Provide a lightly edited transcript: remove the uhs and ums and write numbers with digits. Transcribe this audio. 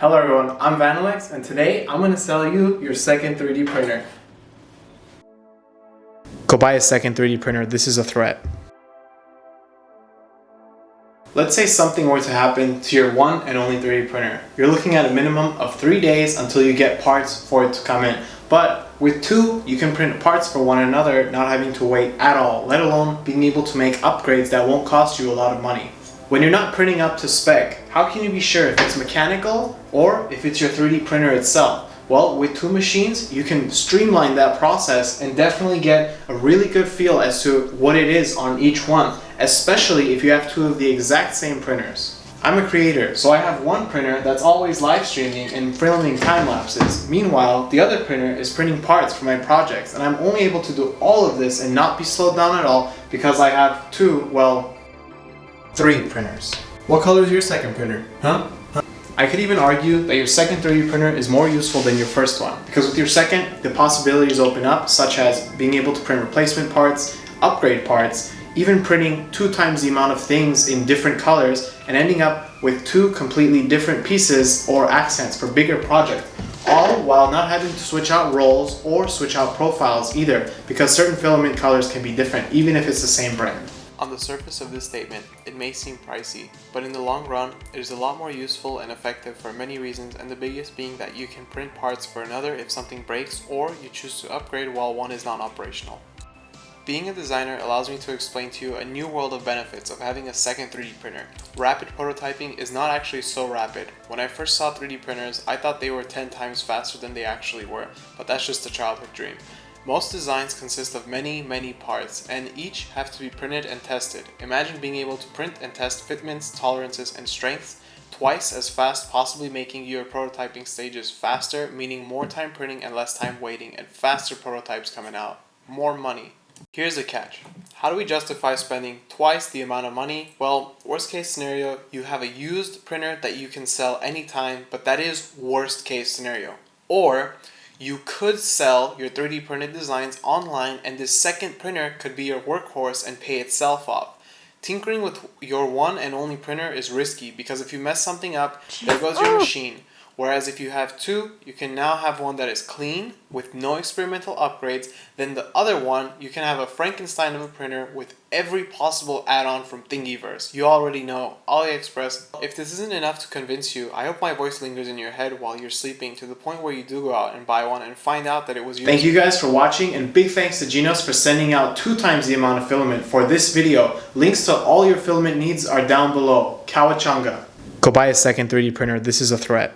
Hello everyone, I'm Vanalex, and today I'm going to sell you your second 3D printer. Go buy a second 3D printer, this is a threat. Let's say something were to happen to your one and only 3D printer. You're looking at a minimum of 3 days until you get parts for it to come in. But with two, you can print parts for one another, not having to wait at all, let alone being able to make upgrades that won't cost you a lot of money. When you're not printing up to spec, how can you be sure if it's mechanical or if it's your 3D printer itself? Well, with two machines, you can streamline that process and definitely get a really good feel as to what it is on each one, especially if you have two of the exact same printers. I'm a creator, so I have one printer that's always live streaming and filming time lapses. Meanwhile, the other printer is printing parts for my projects, and I'm only able to do all of this and not be slowed down at all because I have three printers. What color is your second printer? I could even argue that your second 3D printer is more useful than your first one, because with your second, the possibilities open up, such as being able to print replacement parts, upgrade parts, even printing 2 times the amount of things in different colors and ending up with 2 completely different pieces or accents for bigger projects, all while not having to switch out rolls or switch out profiles either, because certain filament colors can be different even if it's the same brand. On the surface of this statement, it may seem pricey, but in the long run, it is a lot more useful and effective for many reasons, and the biggest being that you can print parts for another if something breaks or you choose to upgrade while one is not operational. Being a designer allows me to explain to you a new world of benefits of having a second 3D printer. Rapid prototyping is not actually so rapid. When I first saw 3D printers, I thought they were 10 times faster than they actually were, but that's just a childhood dream. Most designs consist of many parts, and each have to be printed and tested. Imagine being able to print and test fitments, tolerances, and strengths twice as fast, possibly making your prototyping stages faster, meaning more time printing and less time waiting, and faster prototypes coming out. More money. Here's the catch. How do we justify spending twice the amount of money? Well, worst case scenario, you have a used printer that you can sell anytime, but that is worst case scenario. Or you could sell your 3D printed designs online, and this second printer could be your workhorse and pay itself off. Tinkering with your one and only printer is risky because if you mess something up, there goes your machine. Whereas if you have two, you can now have one that is clean with no experimental upgrades. Then the other one, you can have a Frankenstein of a printer with every possible add-on from Thingiverse. You already know, AliExpress. If this isn't enough to convince you, I hope my voice lingers in your head while you're sleeping to the point where you do go out and buy one and find out that it was used. Thank you guys for watching, and big thanks to Jinos for sending out 2 times the amount of filament for this video. Links to all your filament needs are down below. Kawachanga. Go buy a second 3D printer, this is a threat.